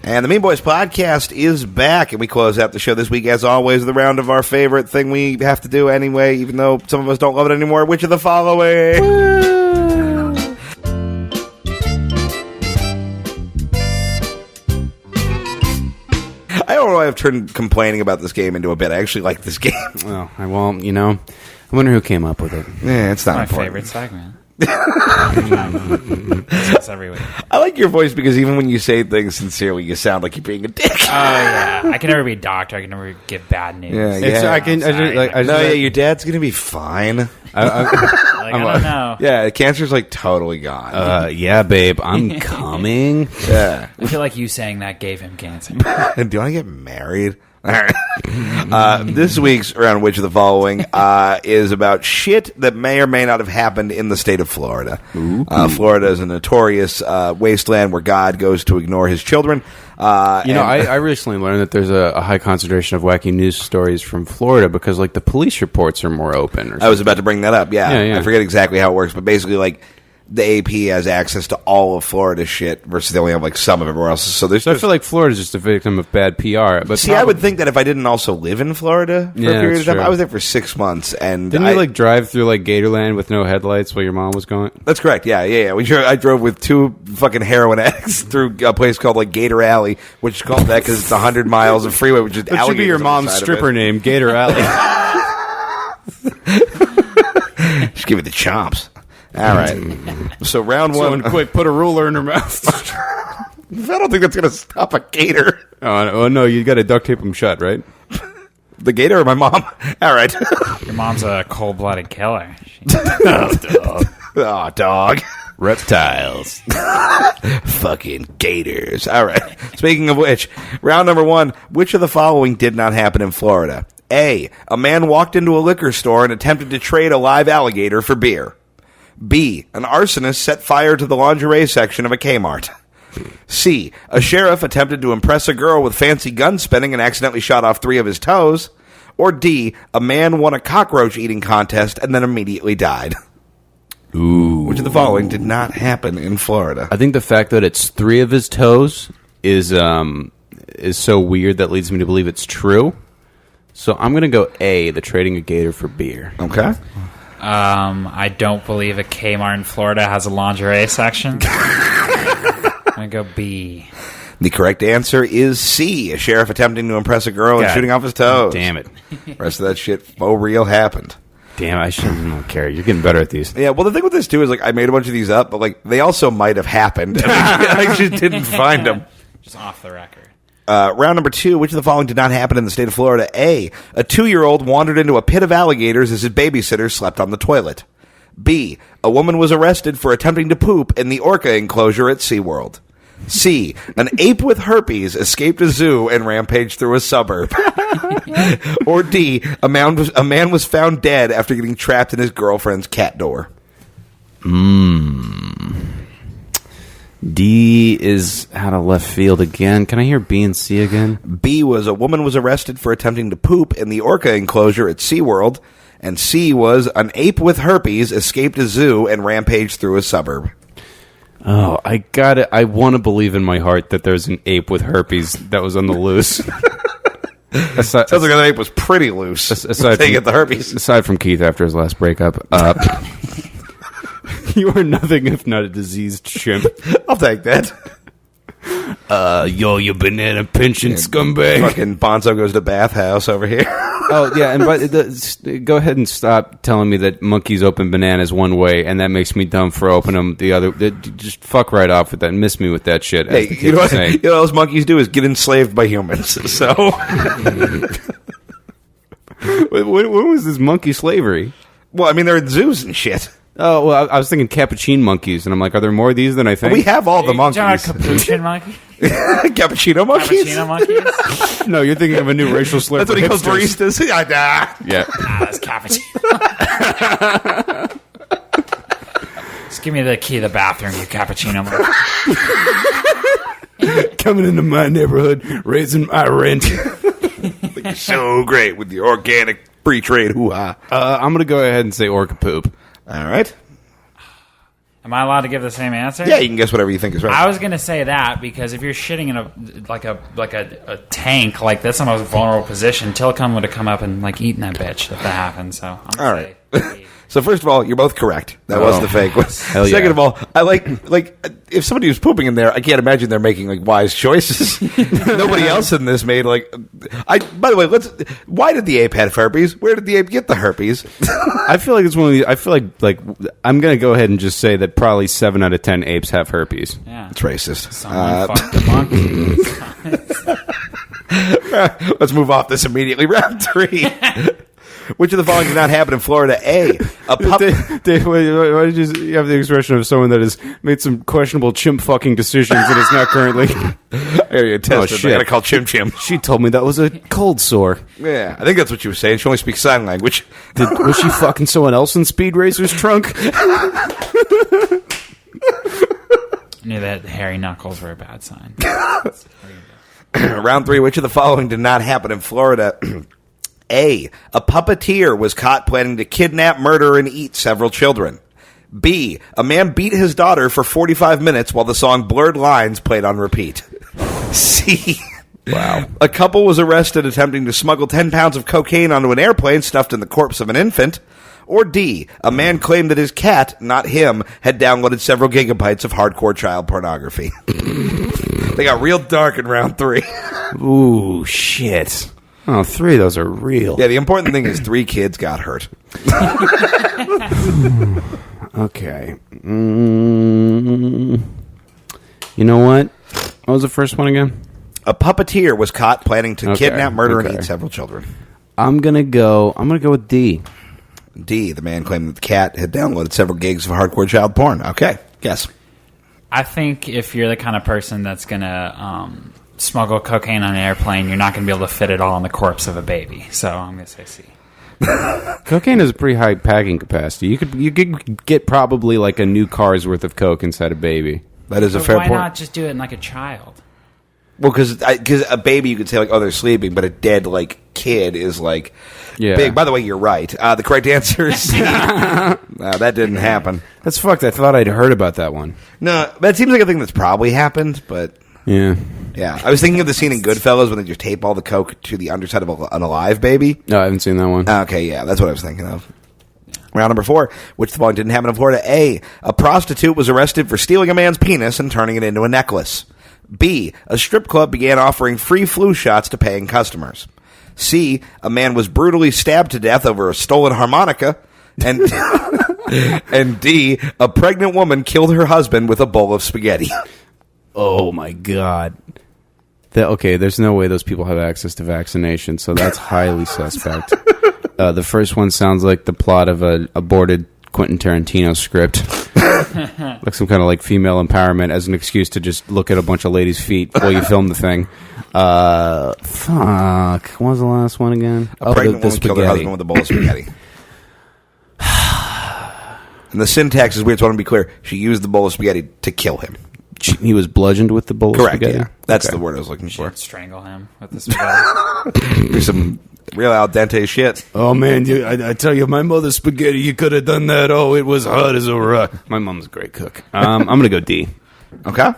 And the Mean Boys podcast is back, and we close out the show this week, as always, with a round of our favorite thing we have to do anyway, even though some of us don't love it anymore, which of the following? I don't know why I've turned complaining about this game into a bit. I actually like this game. Well, I won't, I wonder who came up with it. Yeah, it's not My important. favorite segment. It's every week. I like your voice because even when you say things sincerely, you sound like you're being a dick. Oh yeah, I can never be a doctor. I can never give bad news. Yeah, I can. Your dad's gonna be fine. I don't know. Yeah, cancer's like totally gone. Yeah, babe, I'm coming. Yeah. I feel like you saying that gave him cancer. Do you want to get married? All right. This week's round, which of the following is about shit that may or may not have happened in the state of Florida. Florida is a notorious wasteland where God goes to ignore his children. I recently learned that there's a high concentration of wacky news stories from Florida because, like, the police reports are more open. I was about to bring that up. Yeah. Yeah. I forget exactly how it works, but basically, like, the AP has access to all of Florida shit versus they only have like some of everywhere else. So I feel like Florida's just a victim of bad PR. But see, I would think that if I didn't also live in Florida for a period of time, true. I was there for 6 months, and didn't you like drive through like Gatorland with no headlights while your mom was going? That's correct. Yeah. I drove with 2 fucking heroin addicts through a place called like Gator Alley, which is called that because it's 100 miles of freeway, which is That should be your mom's stripper name, Gator Alley. Just give it the chomps. All right. So round one. Quick, put a ruler in her mouth. I don't think that's going to stop a gator. Oh, no, you got to duct tape them shut, right? The gator or my mom? All right. Your mom's a cold-blooded killer. Oh, dog. Reptiles. Fucking gators. All right. Speaking of which, round number 1, which of the following did not happen in Florida? A man walked into a liquor store and attempted to trade a live alligator for beer. B, an arsonist set fire to the lingerie section of a Kmart. C, a sheriff attempted to impress a girl with fancy gun spinning and accidentally shot off 3 of his toes. Or D, a man won a cockroach eating contest and then immediately died. Ooh. Which of the following did not happen in Florida? I think the fact that it's 3 of his toes is so weird that leads me to believe it's true. So I'm going to go A, the trading a gator for beer. Okay. I don't believe a Kmart in Florida has a lingerie section. I'm going to go B. The correct answer is C, a sheriff attempting to impress a girl and God. shooting off his toes. Damn it. Rest of that shit faux real happened. Damn, I shouldn't care. You're getting better at these. Yeah, well, the thing with this, too, is, like, I made a bunch of these up, but, like, they also might have happened. And I just didn't find them. Just off the record. Round number 2, which of the following did not happen in the state of Florida? A, a 2-year-old wandered into a pit of alligators as his babysitter slept on the toilet. B, a woman was arrested for attempting to poop in the orca enclosure at SeaWorld. C, an ape with herpes escaped a zoo and rampaged through a suburb. Or D, a man was found dead after getting trapped in his girlfriend's cat door. D is out of left field again. Can I hear B and C again? B was a woman was arrested for attempting to poop in the orca enclosure at SeaWorld. And C was an ape with herpes escaped a zoo and rampaged through a suburb. Oh, I got it. I want to believe in my heart that there's an ape with herpes that was on the loose. Sounds like that ape was pretty loose. Aside They get the herpes. Aside from Keith after his last breakup. You are nothing if not a diseased chimp. I'll take that. Yo, you banana pinching scumbag. Fucking Bonzo goes to bathhouse over here. Oh, yeah, and go ahead and stop telling me that monkeys open bananas one way, and that makes me dumb for opening them the other. Just fuck right off with that and miss me with that shit. Hey, you know what those monkeys do is get enslaved by humans. So, when was this monkey slavery? well, I mean, they're in zoos and shit. Oh, well, I was thinking capuchin monkeys, and I'm like, are there more of these than I think? We have all the monkeys. Capuchin monkey? Cappuccino monkeys? Cappuccino monkeys? No, you're thinking of a new racial slur. That's what he calls baristas. Yeah. That's cappuccino. Just give me the key to the bathroom, you cappuccino monkey. Coming into my neighborhood, raising my rent. So great with the organic free trade hoo-ha. I'm going to go ahead and say orca poop. All right. Am I allowed to give the same answer? Yeah, you can guess whatever you think is right. I was gonna say that because if you're shitting in a tank like that's the most vulnerable position, Tilcon would have come up and like eaten that bitch if that happened. So I'm all right. So first of all, you're both correct. That was the fake one. Hell Second yeah. of all, I like if somebody was pooping in there, I can't imagine they're making like wise choices. Nobody else in this made like. By the way, why did the ape have herpes? Where did the ape get the herpes? I feel like it's one of these. I feel like I'm going to go ahead and just say that probably 7 out of 10 apes have herpes. Yeah. It's racist. Someone fucked the monkey. Let's move off this immediately. Round 3. Which of the following did not happen in Florida? A pup. Dave, why did you have the expression of someone that has made some questionable chimp fucking decisions and is not currently? I gotta get tested. shit. I gotta call Chim Chim. She told me that was a cold sore. Yeah, I think that's what she was saying. She only speaks sign language. Was she fucking someone else in Speed Racer's trunk? I knew that hairy knuckles were a bad sign. Round 3. Which of the following did not happen in Florida? A puppeteer was caught planning to kidnap, murder, and eat several children. B, a man beat his daughter for 45 minutes while the song Blurred Lines played on repeat. C, wow, a couple was arrested attempting to smuggle 10 pounds of cocaine onto an airplane stuffed in the corpse of an infant. Or D, a man claimed that his cat, not him, had downloaded several gigabytes of hardcore child pornography. They got real dark in round 3. Ooh, shit. Oh, 3 of those are real. Yeah, the important thing is 3 kids got hurt. Okay. You know what? What was the first one again? A puppeteer was caught planning to Okay, kidnap, murder, and okay. eat several children. I'm gonna go with D. D, the man claimed that the cat had downloaded several gigs of hardcore child porn. Okay, guess. I think if you're the kind of person that's going to smuggle cocaine on an airplane, you're not going to be able to fit it all on the corpse of a baby. So I'm going to say C. Cocaine has a pretty high packing capacity. You could get probably like a new car's worth of coke inside a baby. That is a But fair why point. not just do it in like a child? Well, because a baby, you could say, like, oh, they're sleeping, but a dead, like, kid is, like, big. By the way, you're right. The correct answer is C. That didn't happen. That's fucked. I thought I'd heard about that one. No, that seems like a thing that's probably happened, but... Yeah. Yeah. I was thinking of the scene in Goodfellas when they just tape all the coke to the underside of an alive baby. No, I haven't seen that one. Okay, yeah, that's what I was thinking of. Round number 4, which the following didn't happen in Florida. A prostitute was arrested for stealing a man's penis and turning it into a necklace. B, a strip club began offering free flu shots to paying customers. C, a man was brutally stabbed to death over a stolen harmonica. And and D, a pregnant woman killed her husband with a bowl of spaghetti. Oh my god. Okay, there's no way those people have access to vaccination, so that's highly suspect. The first one sounds like the plot of an aborted Quentin Tarantino script. Like some kind of like female empowerment as an excuse to just look at a bunch of ladies' feet while you film the thing. Fuck. What was the last one again? A pregnant woman killed her husband with a bowl of spaghetti. And the syntax is weird, so I want to be clear. She used the bowl of spaghetti to kill him. He was bludgeoned with the bowl of Correct, spaghetti? yeah. That's the word I was looking for. Strangle him with the spaghetti. There's some real al dente shit. Oh, man, I tell you, my mother's spaghetti, you could have done that. Oh, it was hot as a rock. My mom's a great cook. I'm going to go D. Okay.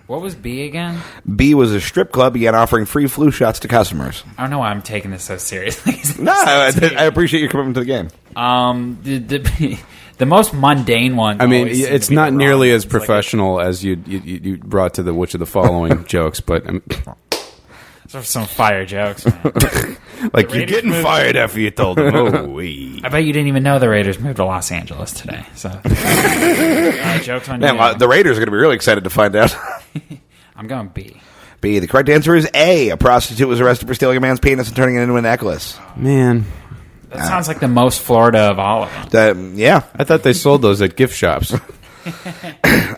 What was B again? B was a strip club began offering free flu shots to customers. I don't know why I'm taking this so seriously. No, I appreciate your commitment to the game. The most mundane one. I mean, always seems it's to be not the nearly wrong as ones. Like, professional as you brought to the which of the following jokes, but those are some fire jokes, man. like you're Raiders getting moved- fired after you told them. Oh, wee. I bet you didn't even know the Raiders moved to Los Angeles today. So, jokes on you. Man, the Raiders are going to be really excited to find out. I'm going B. B, the correct answer is A. A prostitute was arrested for stealing a man's penis and turning it into a necklace. Man, That sounds like the most Florida of all of them. Yeah. I thought they sold those at gift shops, All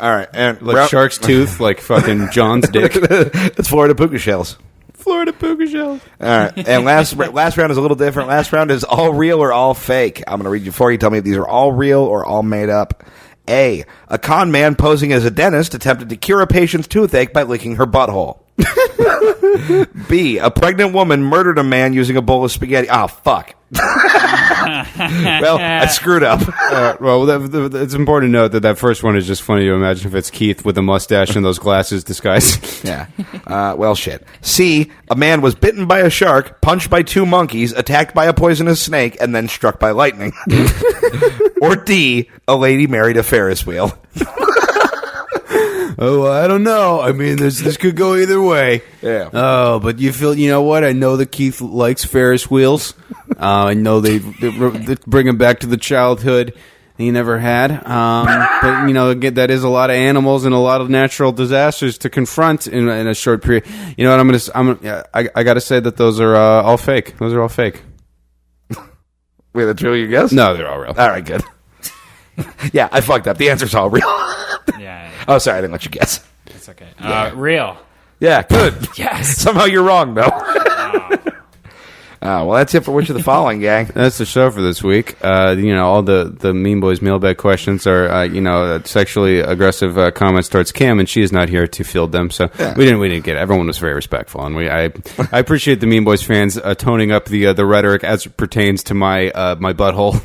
right. And like Shark's Tooth, like fucking John's dick. It's Florida puka shells. Florida puka shell. All right. And last round is a little different. Last round is all real or all fake. I'm going to read you 4. You tell me if these are all real or all made up. A con man posing as a dentist attempted to cure a patient's toothache by licking her butthole. B, a pregnant woman murdered a man using a bowl of spaghetti. Oh, fuck. Well, I screwed up. Well, it's important to note that first one is just funny to imagine if it's Keith with a mustache and those glasses disguised. Yeah. Well, shit. C, a man was bitten by a shark, punched by 2 monkeys, attacked by a poisonous snake, and then struck by lightning. Or D, a lady married a Ferris wheel. Oh, I don't know. I mean, this could go either way. Yeah. Oh, but you know what? I know that Keith likes Ferris wheels. I know they bring him back to the childhood he never had. But you know, again, that is a lot of animals and a lot of natural disasters to confront in a short period. You know what? I got to say that those are all fake. Those are all fake. Wait, that's really your guess? No, they're all real. All right, good. Yeah, I fucked up. The answer's all real. Yeah, Oh, sorry, I didn't let you guess. it's okay. Real. Yeah, good. Yes. Somehow you're wrong, though. Well, that's it for which of the following, gang. That's the show for this week. All the Mean Boys mailbag questions are, sexually aggressive comments towards Kim, and she is not here to field them. So we didn't get it. Everyone was very respectful, and I appreciate the Mean Boys fans toning up the rhetoric as it pertains to my butthole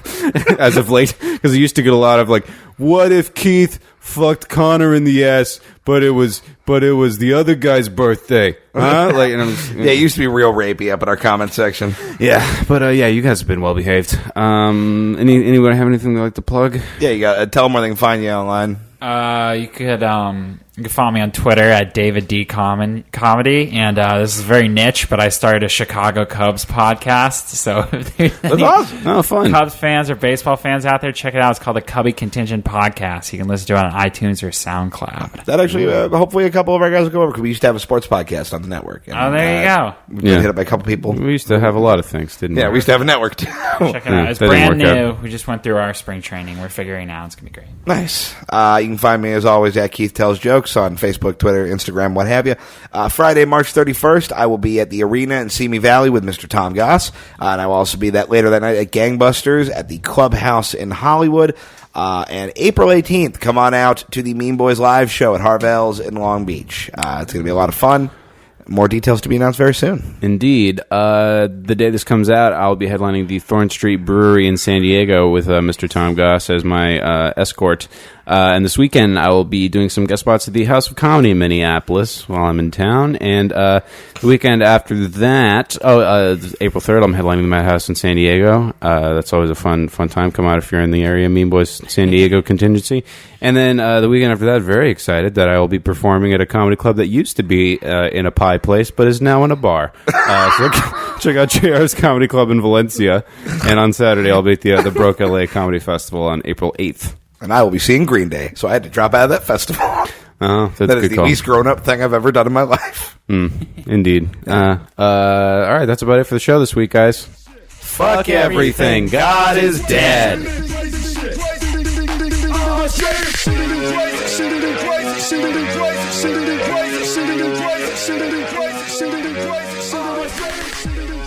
as of late, because I used to get a lot of like, what if Keith fucked Connor in the ass, but it was the other guy's birthday, huh? Like, Yeah, it used to be real rapey up in our comment section. yeah, but you guys have been well behaved. Anyone have anything they'd like to plug? Yeah, you got tell them where they can find you online. You could You can follow me on Twitter at David D. Comedy. And this is very niche, but I started a Chicago Cubs podcast. So if there's That's awesome. Oh, fun. Cubs fans or baseball fans out there, check it out. It's called the Cubby Contingent Podcast. You can listen to it on iTunes or SoundCloud. That actually, hopefully a couple of our guys will go over because we used to have a sports podcast on the network. And, There you go. We've been hit up by a couple people. We used to have a lot of things, didn't we? Yeah, we used to have a network too. Check it out. It's that didn't brand work new. out. We just went through our spring training. We're figuring it out. It's going to be great. Nice. You can find me, as always, at Keith Tells Jokes on Facebook, Twitter, Instagram, what have you. Friday, March 31st, I will be at the Arena in Simi Valley with Mr. Tom Goss. And I will also be later that night at Gangbusters at the Clubhouse in Hollywood. And April 18th, come on out to the Mean Boys Live show at Harvell's in Long Beach. It's going to be a lot of fun. More details to be announced very soon. Indeed. The day this comes out, I'll be headlining the Thorn Street Brewery in San Diego with Mr. Tom Goss as my escort. And this weekend, I will be doing some guest spots at the House of Comedy in Minneapolis while I'm in town. And the weekend after that, April 3rd, I'm headlining the Madhouse in San Diego. That's always a fun time. Come out if you're in the area. Mean Boys San Diego contingency. And then the weekend after that, very excited that I will be performing at a comedy club that used to be in a pie place, but is now in a bar. So check out JR's Comedy Club in Valencia. And on Saturday, I'll be at the Broke LA Comedy Festival on April 8th. And I will be seeing Green Day, so I had to drop out of that festival. Oh, that's that a is good the call. least grown-up thing I've ever done in my life. Indeed. All right, that's about it for the show this week, guys. Fuck everything. God is dead. Crazy.